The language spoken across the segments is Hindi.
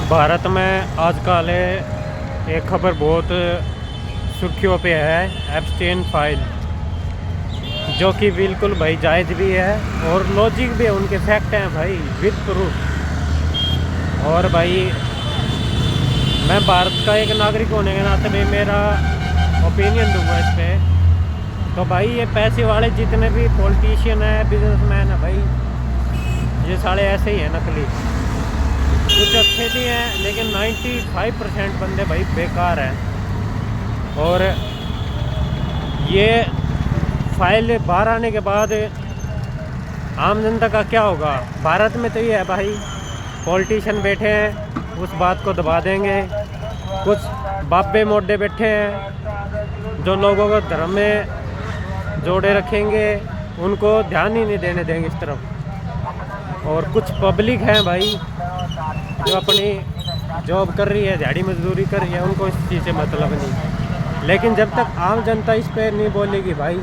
भारत में आजकल एक खबर बहुत सुर्खियों पे है, एप्स्टेन फाइल, जो कि बिल्कुल भाई जायज़ भी है और लॉजिक भी है, उनके फैक्ट हैं भाई विद प्रूफ। और भाई मैं भारत का एक नागरिक होने के नाते भी मेरा ओपिनियन दूंगा इस पर। तो भाई ये पैसे वाले जितने भी पॉलिटिशियन है, बिजनेसमैन है भाई, ये सारे ऐसे ही हैं, नकली। कुछ अच्छे भी हैं लेकिन 95% बंदे भाई बेकार हैं। और ये फाइल बाहर आने के बाद आम जनता का क्या होगा? भारत में तो ये है भाई, पॉलिटिशियन बैठे हैं उस बात को दबा देंगे, कुछ बाबे मोटे बैठे हैं जो लोगों को धर्म में जोड़े रखेंगे, उनको ध्यान ही नहीं देने देंगे इस तरफ। और कुछ पब्लिक हैं भाई जो अपनी जॉब कर रही है, दिहाड़ी मजदूरी कर रही है, उनको इस चीज़ से मतलब नहीं। लेकिन जब तक आम जनता इस पर नहीं बोलेगी भाई,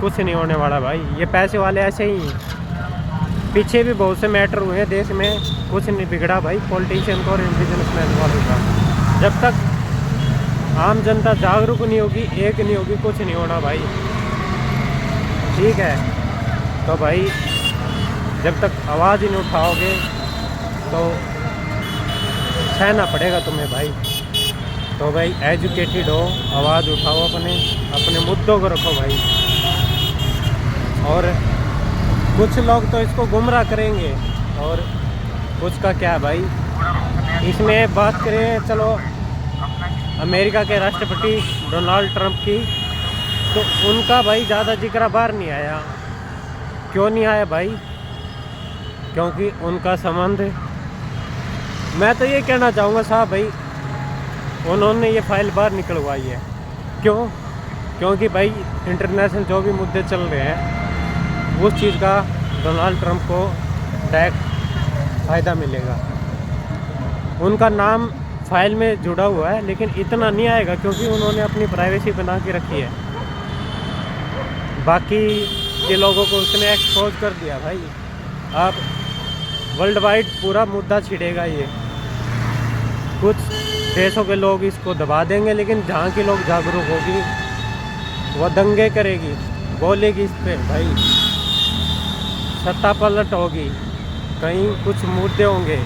कुछ नहीं होने वाला भाई। ये पैसे वाले ऐसे ही हैं। पीछे भी बहुत से मैटर हुए हैं देश में, कुछ नहीं बिगड़ा भाई पॉलिटिशियन को और बिजनेसमैन वालों का। जब तक आम जनता जागरूक नहीं होगी, एक नहीं होगी, कुछ नहीं होना भाई। ठीक है, तो भाई जब तक आवाज़ ही नहीं उठाओगे तो सहना पड़ेगा तुम्हें भाई। तो भाई एजुकेटेड हो, आवाज़ उठाओ, अपने मुद्दों को रखो भाई। और कुछ लोग तो इसको गुमराह करेंगे और कुछ का क्या है भाई। इसमें बात करें चलो अमेरिका के राष्ट्रपति डोनाल्ड ट्रंप की, तो उनका भाई ज़्यादा जिक्र बाहर नहीं आया। क्यों नहीं आया भाई? क्योंकि उनका संबंध, मैं तो ये कहना चाहूँगा साहब भाई, उन्होंने ये फाइल बाहर निकलवाई है। क्यों? क्योंकि भाई इंटरनेशनल जो भी मुद्दे चल रहे हैं उस चीज़ का डोनाल्ड ट्रंप को डायरेक्ट फ़ायदा मिलेगा। उनका नाम फाइल में जुड़ा हुआ है लेकिन इतना नहीं आएगा क्योंकि उन्होंने अपनी प्राइवेसी बना के रखी है। बाकी के लोगों को उसने एक्सपोज कर दिया भाई। अब वर्ल्ड वाइड पूरा मुद्दा छिड़ेगा ये। कुछ देशों के लोग इसको दबा देंगे लेकिन जहाँ के लोग जागरूक होगी वह दंगे करेगी, बोलेगी इस पर भाई, सत्ता पलट होगी, कहीं कुछ मुद्दे होंगे।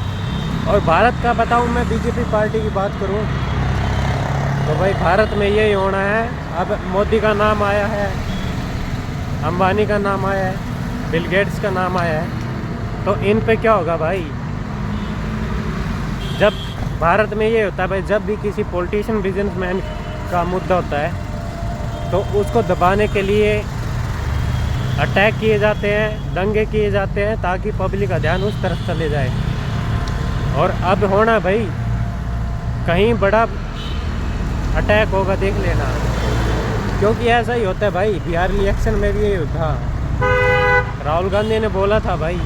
और भारत का बताऊं, मैं बीजेपी पार्टी की बात करूं तो भाई भारत में यही होना है। अब मोदी का नाम आया है, अंबानी का नाम आया है, बिल गेट्स का नाम आया है, तो इन पे क्या होगा भाई? जब भारत में ये होता है भाई, जब भी किसी पॉलिटिशियन बिजनेसमैन का मुद्दा होता है तो उसको दबाने के लिए अटैक किए जाते हैं, दंगे किए जाते हैं ताकि पब्लिक का ध्यान उस तरफ चले जाए। और अब होना भाई कहीं बड़ा अटैक होगा, देख लेना, क्योंकि ऐसा ही होता है भाई। बिहार इलेक्शन में भी यही था। राहुल गांधी ने बोला था भाई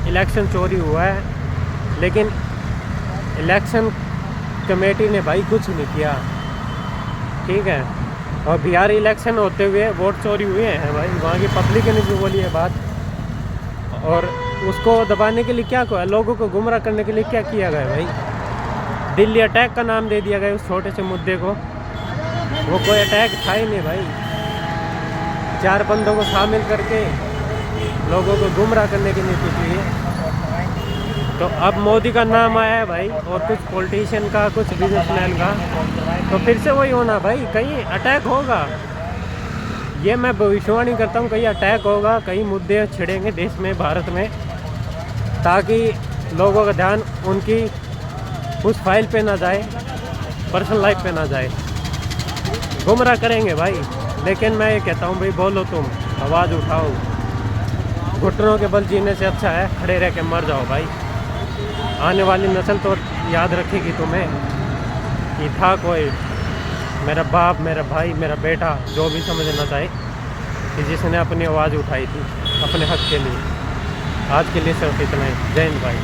इलेक्शन चोरी हुआ है, लेकिन इलेक्शन कमेटी ने भाई कुछ नहीं किया। ठीक है, और बिहार इलेक्शन होते हुए वोट चोरी हुए हैं भाई, वहाँ की पब्लिक ने भी बोली है बात। और उसको दबाने के लिए क्या हुआ? लोगों को गुमराह करने के लिए क्या किया गया भाई? दिल्ली अटैक का नाम दे दिया गया उस छोटे से मुद्दे को। वो कोई अटैक था ही नहीं भाई, 4 बंदों को शामिल करके लोगों को गुमराह करने की नीति की है। तो अब मोदी का नाम आया है भाई, और कुछ पॉलिटिशियन का, कुछ बिजनेसमैन का, तो फिर से वही होना भाई, कहीं अटैक होगा। ये मैं भविष्यवाणी करता हूँ, कहीं अटैक होगा, कहीं मुद्दे छिड़ेंगे देश में, भारत में, ताकि लोगों का ध्यान उनकी उस फाइल पे ना जाए, पर्सनल लाइफ पे ना जाए। गुमराह करेंगे भाई। लेकिन मैं ये कहता हूँ भाई, बोलो तुम, आवाज़ उठाओ। घुटनों के बल जीने से अच्छा है खड़े रह के मर जाओ भाई। आने वाली नस्ल तो याद रखेगी तुम्हें कि था कोई मेरा बाप, मेरा भाई, मेरा बेटा, जो भी समझना चाहे, कि जिसने अपनी आवाज़ उठाई थी अपने हक के लिए। आज के लिए सिर्फ इतना ही। जय हिंद भाई।